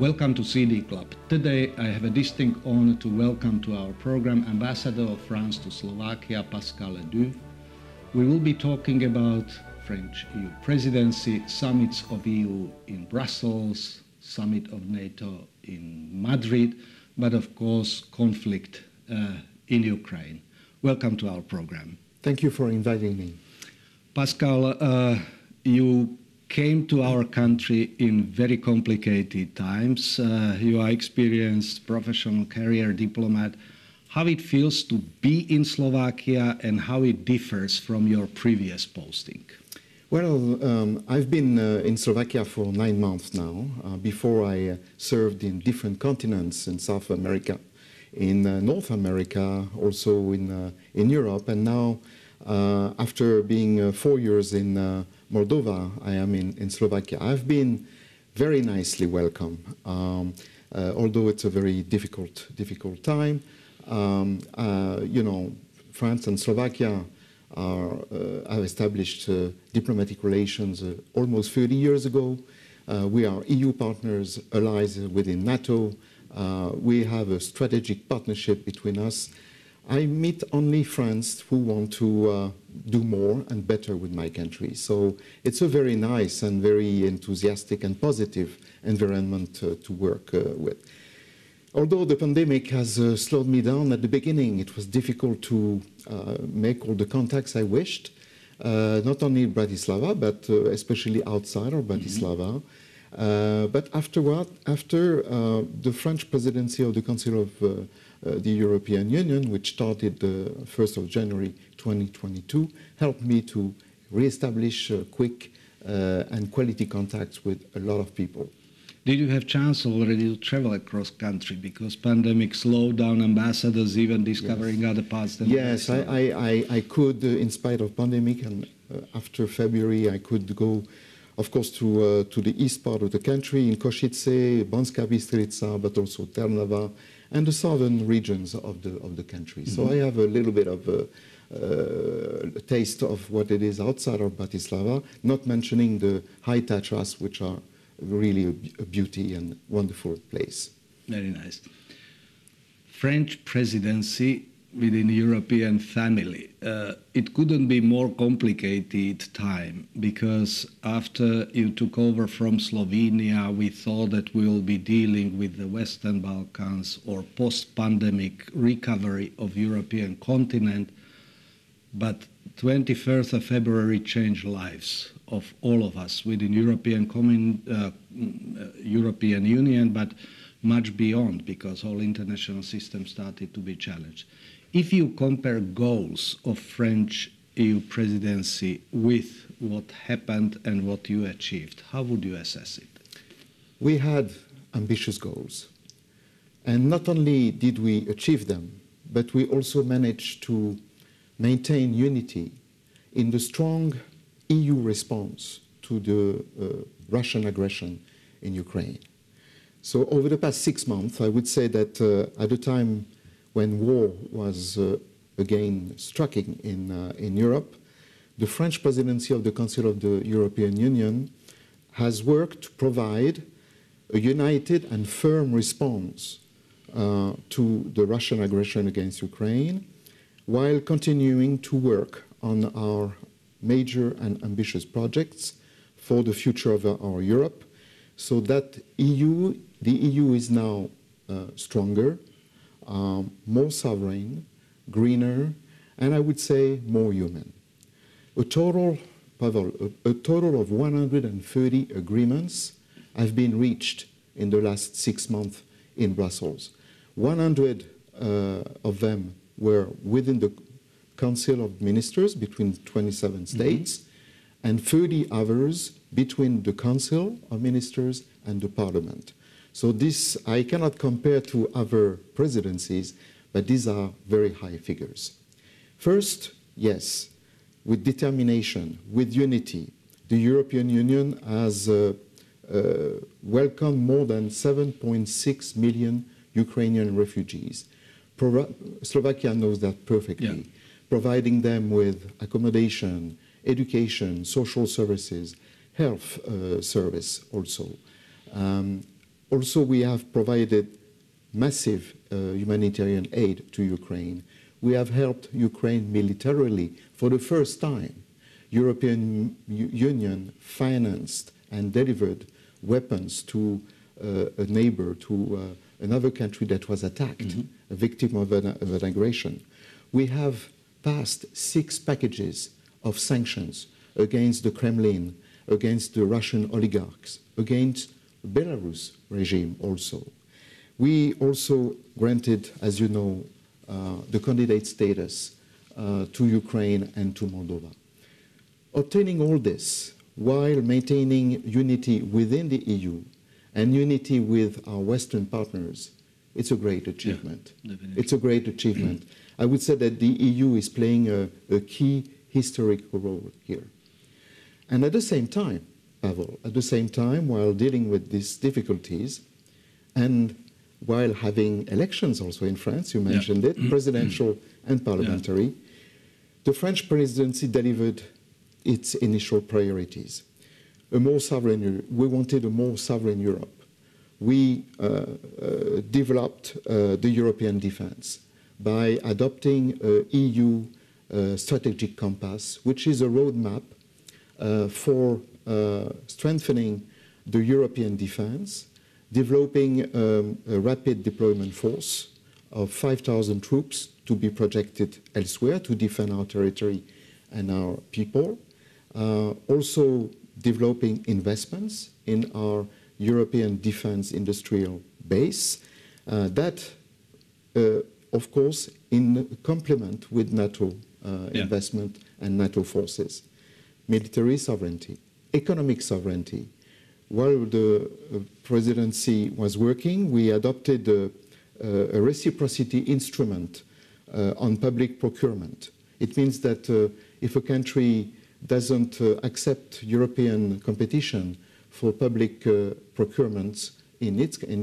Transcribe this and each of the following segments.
Welcome to CD Club. Today I have a distinct honor to welcome to our program Ambassador of France to Slovakia, Pascal Le Deunff. We will be talking about French EU presidency, summits of EU in Brussels, summit of NATO in Madrid, but of course conflict in Ukraine. Welcome to our program. Thank you for inviting me. Pascal, you came to our country in very complicated times. You are experienced professional career diplomat. How it feels to be in Slovakia and how it differs from your previous posting? Well, I've been in Slovakia for 9 months now. Before I served in different continents in South America, in North America, also in Europe, and now after being 4 years in Moldova, I am in Slovakia. I've been very nicely welcomed, although it's a very difficult time. You know, France and Slovakia have established diplomatic relations almost 30 years ago. We are EU partners, allies within NATO. We have a strategic partnership between us. I meet only friends who want to do more and better with my country. So it's a very nice and very enthusiastic and positive environment to work with. Although the pandemic has slowed me down at the beginning, it was difficult to make all the contacts I wished, not only in Bratislava, but especially outside of Bratislava. But after the French presidency of the Council of the European Union, which started the 1st of January 2022, helped me to re-establish quick and quality contacts with a lot of people. Did you have chance already to travel across country because pandemic slowed down ambassadors even discovering other parts? Yes, I could, in spite of pandemic, and after February I could go, of course, to the east part of the country, in Košice, Banská Bystrica, but also Trnava, and the southern regions of the country. So I have a little bit of a taste of what it is outside of Bratislava, not mentioning the high Tatras, which are really a beauty and wonderful place. Very nice. French presidency within European family. It couldn't be more complicated time because after you took over from Slovenia, we thought that we'll be dealing with the Western Balkans or post-pandemic recovery of European continent. But 21st of February changed lives of all of us within European Union, but much beyond because whole international system started to be challenged. If you compare goals of French EU presidency with what happened and what you achieved, how would you assess it? We had ambitious goals. And not only did we achieve them, but we also managed to maintain unity in the strong EU response to the Russian aggression in Ukraine. So over the past 6 months, I would say that at a time when war was again striking in Europe, the French presidency of the Council of the European Union has worked to provide a united and firm response to the Russian aggression against Ukraine, while continuing to work on our major and ambitious projects for the future of our Europe, so that the EU is now stronger, more sovereign, greener, and I would say more human. A total of 130 agreements have been reached in the last 6 months in Brussels. 100 of them were within the Council of Ministers between 27 states, and 30 others between the Council of Ministers and the Parliament. So this I cannot compare to other presidencies, but these are very high figures. First, yes, with determination, with unity, the European Union has welcomed more than 7.6 million Ukrainian refugees. Slovakia knows that perfectly, providing them with accommodation, education, social services, health service also. Also, we have provided massive humanitarian aid to Ukraine. We have helped Ukraine militarily for the first time. European Union financed and delivered weapons to a neighbor, to another country that was attacked, a victim of an aggression. We have passed 6 packages of sanctions against the Kremlin, against the Russian oligarchs, against the Belarus regime also. We also granted, as you know, the candidate status to Ukraine and to Moldova. Obtaining all this while maintaining unity within the EU and unity with our Western partners, it's a great achievement. Yeah, it's a great achievement. I would say that the EU is playing a key historical role here. And at the same time, Pavol, at the same time, while dealing with these difficulties, and while having elections also in France, you mentioned it, presidential and parliamentary, the French presidency delivered its initial priorities. We wanted a more sovereign Europe. We developed the European defense by adopting an EU strategic compass, which is a roadmap for strengthening the European defense, developing a rapid deployment force of 5,000 troops to be projected elsewhere to defend our territory and our people. Also developing investments in our European defense industrial base. That, of course, in complement with NATO investment and NATO forces. Military sovereignty, economic sovereignty. While the presidency was working, we adopted a reciprocity instrument on public procurement. It means that if a country doesn't accept European competition for public procurements in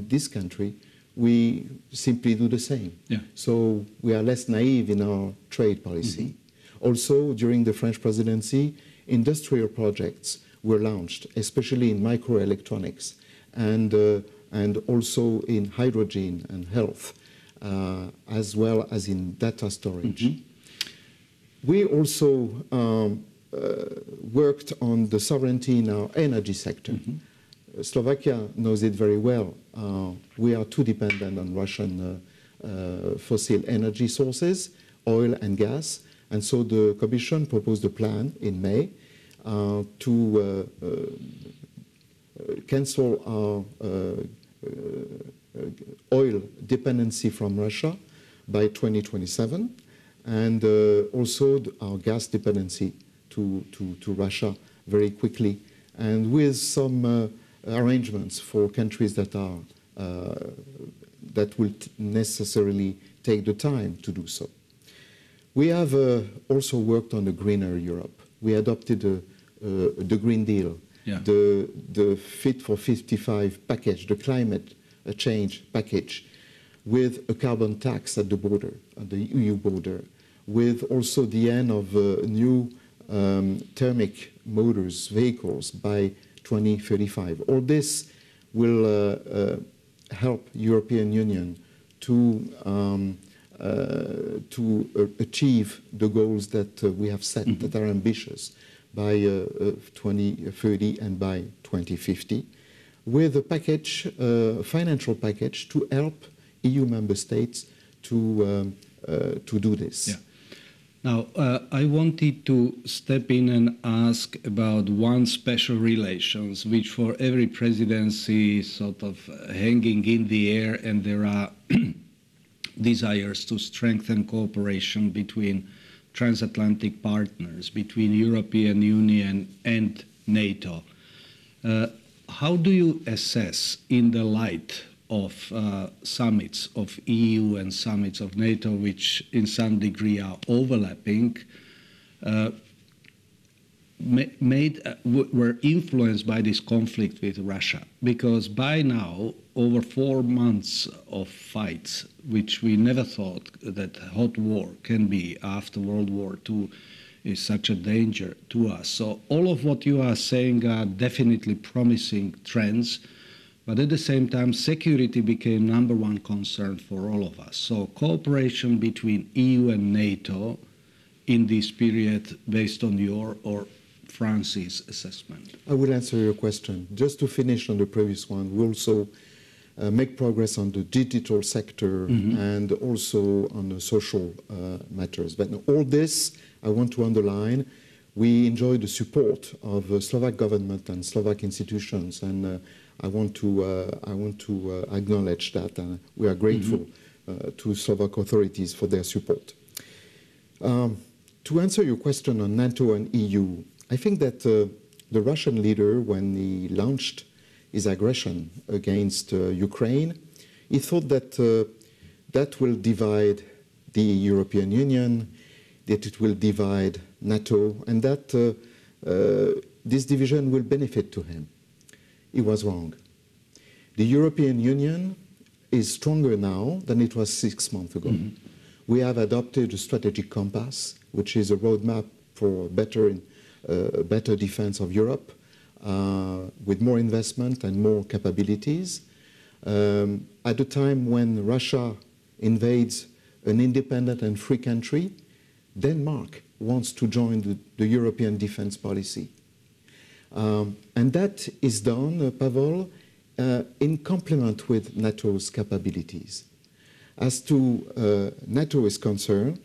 this country, we simply do the same. Yeah. So we are less naive in our trade policy. Also, during the French presidency, industrial projects were launched, especially in microelectronics and also in hydrogen and health, as well as in data storage. We also worked on the sovereignty in our energy sector. Slovakia knows it very well. We are too dependent on Russian fossil energy sources, oil and gas, and so the Commission proposed a plan in May to cancel our oil dependency from Russia by 2027, and also our gas dependency to Russia very quickly, and with some arrangements for countries that are that will necessarily take the time to do so. We have also worked on a greener Europe. We adopted the Green Deal, the Fit for 55 package, the climate change package, with a carbon tax at the border, at the EU border, with also the end of new thermic motors, vehicles by 2035. All this will help European Union to achieve the goals that we have set, that are ambitious, by 2030 and by 2050, with a package, financial package, to help EU member states to do this. Yeah. Now, I wanted to step in and ask about one special relations, which for every presidency is sort of hanging in the air, and there are desires to strengthen cooperation between transatlantic partners, between European Union and NATO. How do you assess, in the light of summits of EU and summits of NATO, which in some degree are overlapping, were influenced by this conflict with Russia? Because by now, over 4 months of fights, which we never thought that hot war can be after World War II, is such a danger to us. So all of what you are saying are definitely promising trends, But at the same time, security became number one concern for all of us. So cooperation between EU and NATO in this period, based on your or France's assessment. I will answer your question. Just to finish on the previous one, we also make progress on the digital sector and also on the social matters. But all this, I want to underline, we enjoy the support of the Slovak government and Slovak institutions, and I want to acknowledge that. We are grateful to Slovak authorities for their support. To answer your question on NATO and EU, I think that the Russian leader, when he launched his aggression against Ukraine, he thought that that will divide the European Union, that it will divide NATO, and that this division will benefit to him. He was wrong. The European Union is stronger now than it was 6 months ago. We have adopted a strategic compass, which is a roadmap for better defense of Europe, with more investment and more capabilities. At a time when Russia invades an independent and free country, Denmark wants to join the European defense policy. And that is done, Pavol, in complement with NATO's capabilities. As to NATO is concerned,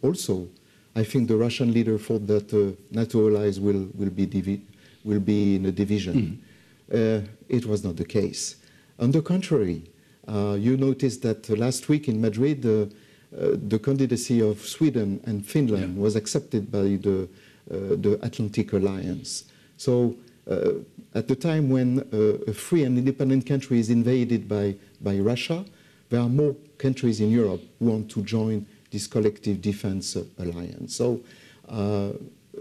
also, I think the Russian leader thought that NATO allies will be in a division. It was not the case. On the contrary, you noticed that last week in Madrid, the candidacy of Sweden and Finland was accepted by the Atlantic Alliance. So at the time when a free and independent country is invaded by Russia, there are more countries in Europe who want to join this collective defense alliance. So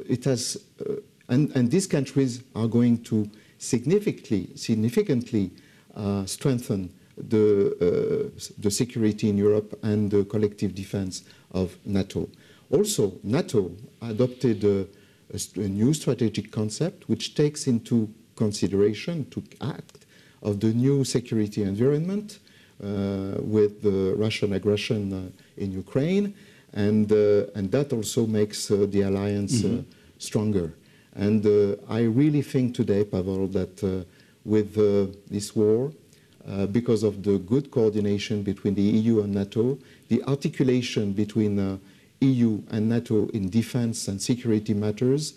it has, and these countries are going to significantly strengthen the security in Europe and the collective defense of NATO. Also, NATO adopted a new strategic concept which takes into consideration to act of the new security environment with the Russian aggression in Ukraine, and that also makes the alliance stronger. And I really think today, Pavol, that with this war, because of the good coordination between the EU and NATO, the articulation between EU and NATO in defense and security matters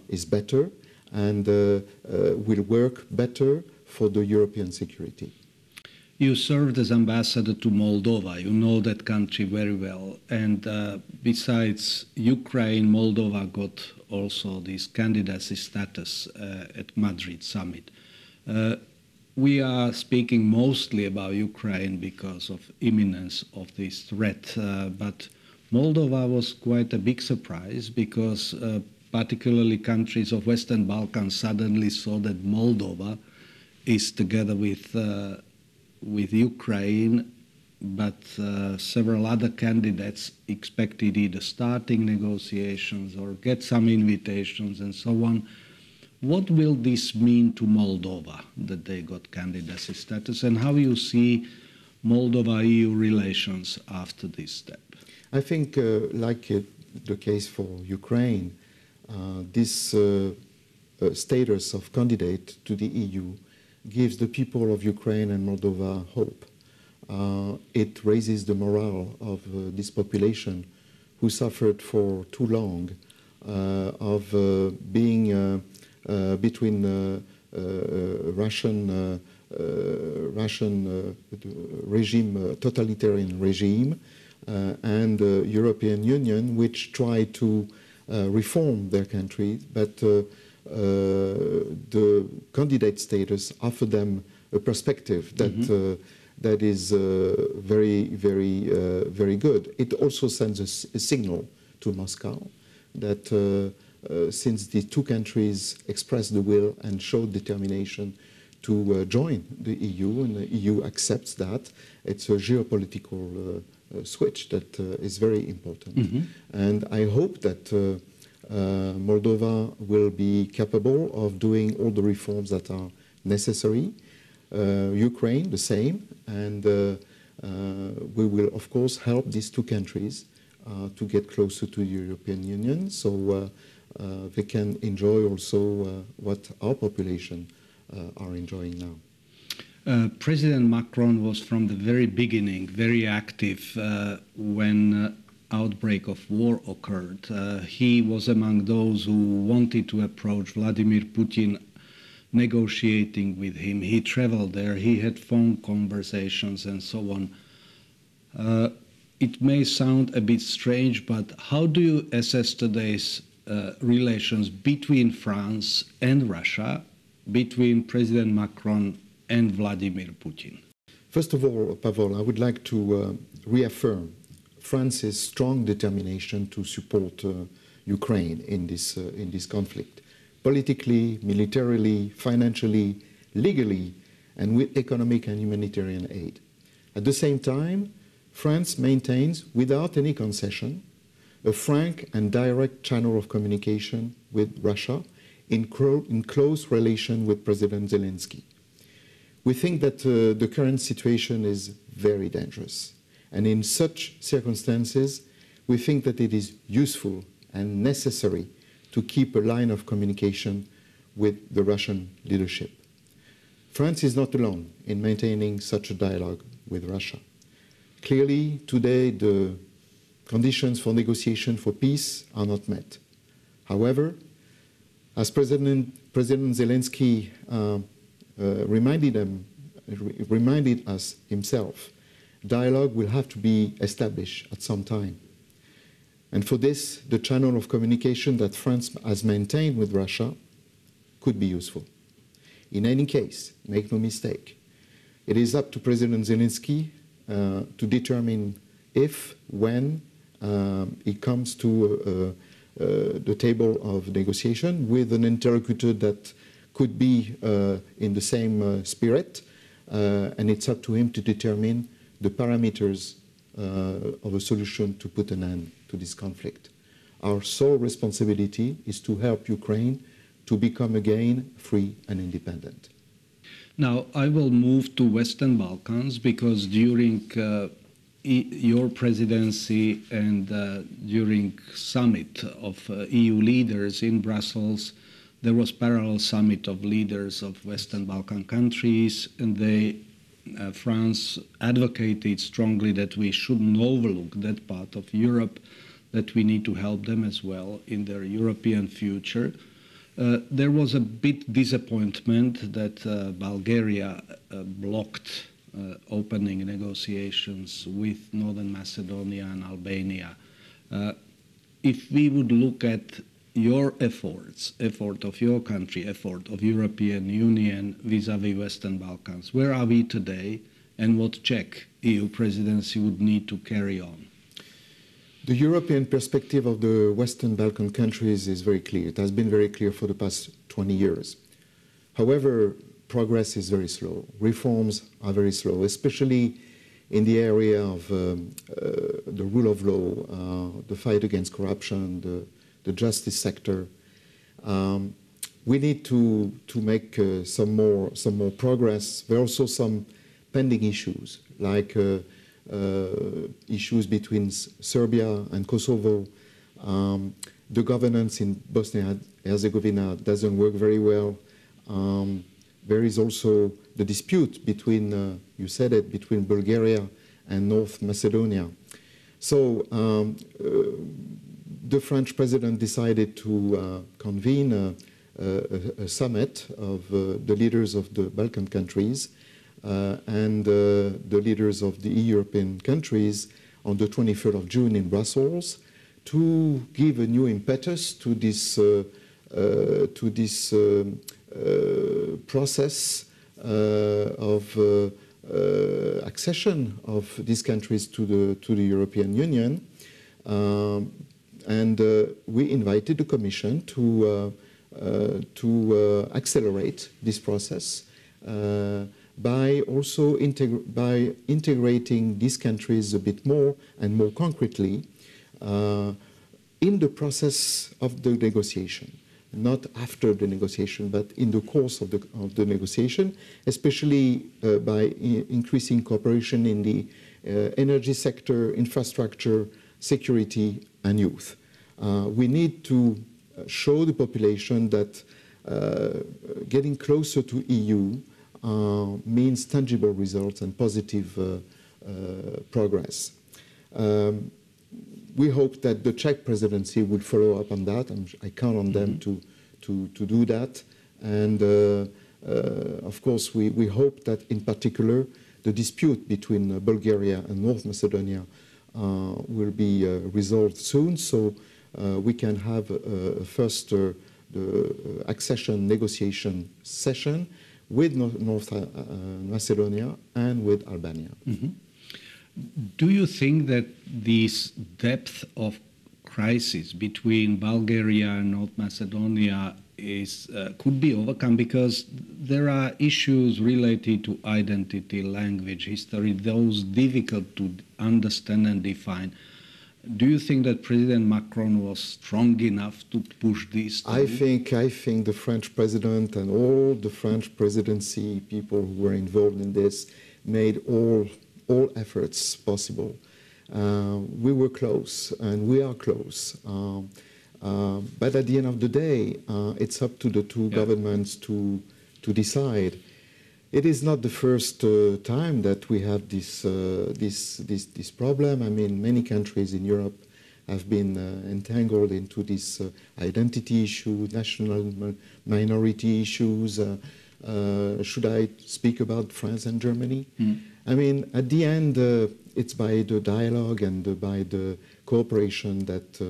is better and will work better for the European security. You served as ambassador to Moldova. You know that country very well. And besides Ukraine, Moldova got also this candidacy status at Madrid summit. We are speaking mostly about Ukraine because of imminence of this threat, but Moldova was quite a big surprise because particularly countries of Western Balkans suddenly saw that Moldova is together with Ukraine, but several other candidates expected either starting negotiations or get some invitations and so on. What will this mean to Moldova, that they got candidacy status, and how you see Moldova-EU relations after this step? I think, like the case for Ukraine, this status of candidate to the EU gives the people of Ukraine and Moldova hope. It raises the morale of this population who suffered for too long of being between Russian regime, totalitarian regime, and the European Union, which tried to reform their country, but the candidate status offered them a perspective that that is very good. It also sends a signal to Moscow that since the two countries expressed the will and showed determination to join the EU, and the EU accepts that, it's a geopolitical switch that is very important. And I hope that Moldova will be capable of doing all the reforms that are necessary. Ukraine, the same, and we will, of course, help these two countries to get closer to the European Union, so they can enjoy also what our population are enjoying now. President Macron was from the very beginning very active when outbreak of war occurred. He was among those who wanted to approach Vladimir Putin, negotiating with him. He traveled there, he had phone conversations and so on. It may sound a bit strange, but how do you assess today's relations between France and Russia, between President Macron and Vladimir Putin? First of all, Pavol, I would like to reaffirm France's strong determination to support Ukraine in this conflict, politically, militarily, financially, legally, and with economic and humanitarian aid. At the same time, France maintains, without any concession, a frank and direct channel of communication with Russia in close relation with President Zelensky. We think that the current situation is very dangerous. And in such circumstances, we think that it is useful and necessary to keep a line of communication with the Russian leadership. France is not alone in maintaining such a dialogue with Russia. Clearly, today, the conditions for negotiation for peace are not met. However, as President Zelensky reminded us himself, dialogue will have to be established at some time. And for this, the channel of communication that France has maintained with Russia could be useful. In any case, make no mistake, it is up to President Zelensky to determine if, when he comes to the table of negotiation with an interlocutor that could be in the same spirit, and it's up to him to determine the parameters of a solution to put an end to this conflict. Our sole responsibility is to help Ukraine to become again free and independent. Now, I will move to Western Balkans because during your presidency and during summit of EU leaders in Brussels, there was parallel summit of leaders of Western Balkan countries, and France advocated strongly that we shouldn't overlook that part of Europe, that we need to help them as well in their European future. There was a bit disappointment that Bulgaria blocked opening negotiations with Northern Macedonia and Albania. If we would look at your efforts, effort of your country, effort of European Union vis-à-vis Western Balkans, where are we today and what Czech EU presidency would need to carry on? The European perspective of the Western Balkan countries is very clear. It has been very clear for the past 20 years. However, progress is very slow. Reforms are very slow, especially in the area of the rule of law, the fight against corruption, the justice sector. We need to make some more progress. There are also some pending issues, like issues between Serbia and Kosovo. The governance in Bosnia and Herzegovina doesn't work very well. There is also the dispute between, you said it, between Bulgaria and North Macedonia. So the French president decided to convene a summit of the leaders of the Balkan countries and the leaders of the European countries on the 23rd of June in Brussels to give a new impetus to this process of accession of these countries to the European Union. And we invited the Commission to accelerate this process by also integrating these countries a bit more and more concretely in the process of the negotiation. not after the negotiation, but in the course of the negotiation, especially by increasing cooperation in the energy sector, infrastructure, security, and youth. We need to show the population that getting closer to EU means tangible results and positive progress. We hope that the Czech presidency will follow up on that. I count on them to do that. And of course, we hope that in particular, the dispute between Bulgaria and North Macedonia will be resolved soon, so we can have first the accession negotiation session with North Macedonia and with Albania. Mm-hmm. Do you think that this depth of crisis between Bulgaria and North Macedonia could be overcome? Because there are issues related to identity, language, history, those difficult to understand and define. Do you think that President Macron was strong enough to push this through? I think the French president and all the French presidency people who were involved in this made all efforts possible. We were close, and we are close. But at the end of the day, it's up to the two governments to decide. It is not the first time that we have this problem. I mean, many countries in Europe have been entangled into this identity issue, national minority issues. Should I speak about France and Germany? I mean, at the end, it's by the dialogue and by the cooperation that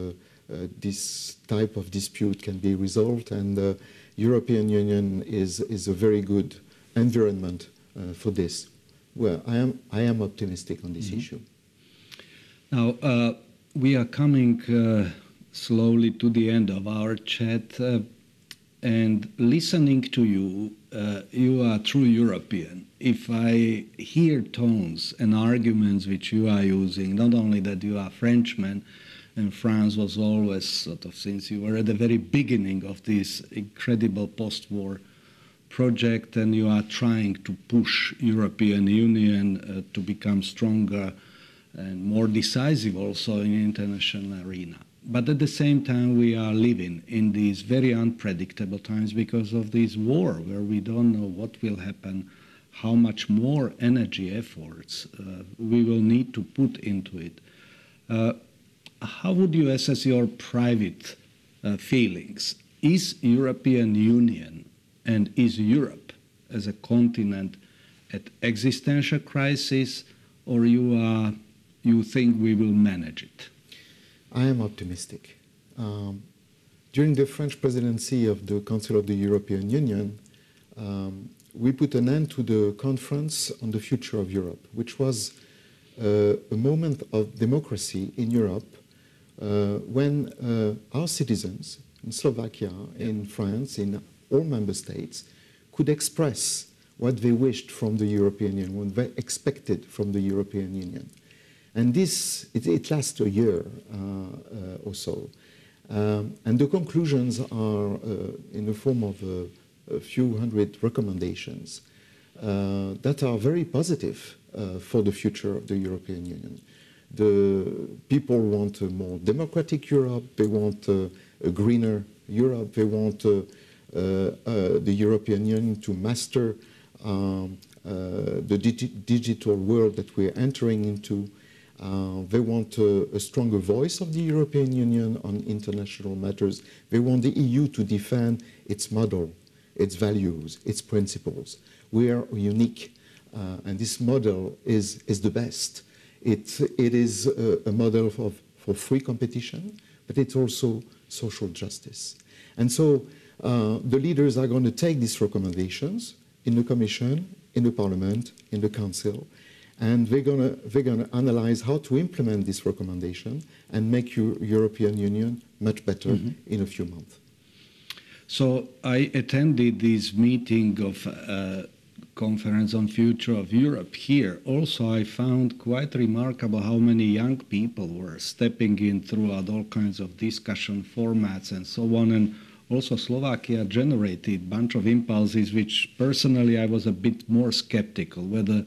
this type of dispute can be resolved, and the European Union is a very good environment for this. Well, I am optimistic on this issue. Now, we are coming slowly to the end of our chat, and listening to you, you are true European. If I hear tones and arguments which you are using, not only that you are Frenchman, and France was always sort of, since you were at the very beginning of this incredible post-war project, and you are trying to push European Union to become stronger and more decisive also in international arena. But at the same time, we are living in these very unpredictable times because of this war, where we don't know what will happen, how much more energy efforts we will need to put into it. How would you assess your private feelings? Is European Union and is Europe as a continent at existential crisis, or you think we will manage it? I am optimistic. During the French presidency of the Council of the European Union, we put an end to the conference on the future of Europe, which was a moment of democracy in Europe when our citizens in Slovakia, in France, in all member states, could express what they wished from the European Union, what they expected from the European Union. And this, it lasts a year or so. And the conclusions are in the form of a few hundred recommendations that are very positive for the future of the European Union. The people want a more democratic Europe, they want a greener Europe, they want the European Union to master the digital world that we're entering into. They want a stronger voice of the European Union on international matters. They want the EU to defend its model, its values, its principles. We are unique, and this model is the best. It is a model for free competition, but it's also social justice. And so the leaders are going to take these recommendations in the Commission, in the Parliament, in the Council, and they're gonna analyze how to implement this recommendation and make European Union much better in a few months. So I attended this meeting of Conference on Future of Europe here. Also, I found quite remarkable how many young people were stepping in throughout all kinds of discussion formats and so on, and also Slovakia generated a bunch of impulses which personally I was a bit more skeptical whether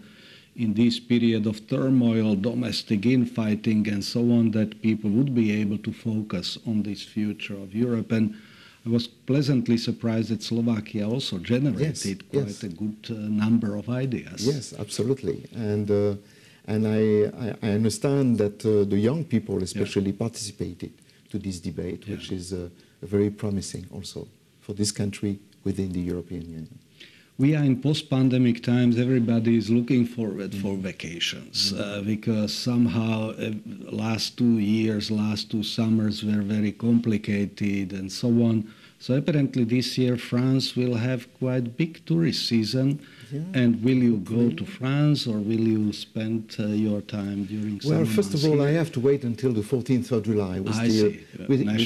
in this period of turmoil, domestic infighting and so on, that people would be able to focus on this future of Europe. And I was pleasantly surprised that Slovakia also generated quite a good number of ideas. Yes, absolutely. And I understand that the young people especially participated to this debate, which is very promising also for this country within the European Union. We are in post-pandemic times. Everybody is looking forward for vacations because somehow last 2 years, last 2 summers were very complicated and so on. So apparently this year France will have quite big tourist season. Yeah. And will you go to France or will you spend your time during summer? Well, first of all, I have to wait until the 14th of July, which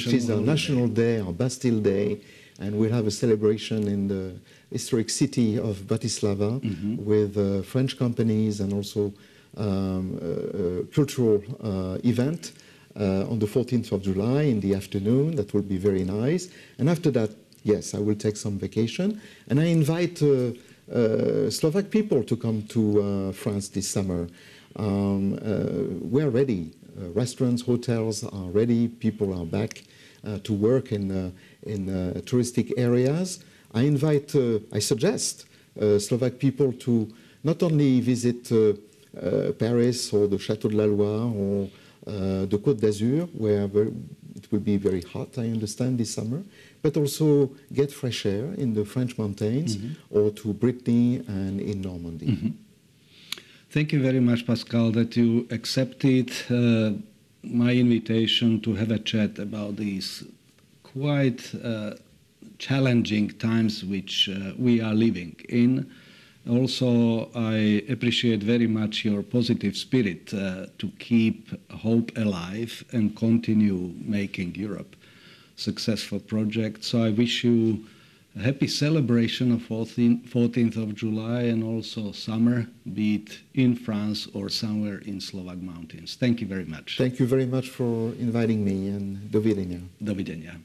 is our National Day, our Bastille Day. And we'll have a celebration in the historic city of Bratislava with French companies and also cultural event on the 14th of July in the afternoon. That will be very nice. And after that, yes, I will take some vacation. And I invite Slovak people to come to France this summer. We're ready. Restaurants, hotels are ready. People are back to work in touristic areas. I suggest Slovak people to not only visit Paris or the Château de la Loire or the Côte d'Azur, where it will be very hot, I understand, this summer, but also get fresh air in the French mountains or to Brittany and in Normandy. Thank you very much, Pascal, that you accepted my invitation to have a chat about these quite challenging times which we are living in. Also, I appreciate very much your positive spirit to keep hope alive and continue making Europe a successful project. So I wish you a happy celebration of 14th of July and also summer, be it in France or somewhere in Slovak mountains. Thank you very much. Thank you very much for inviting me, and dovidenia. Dovidenia.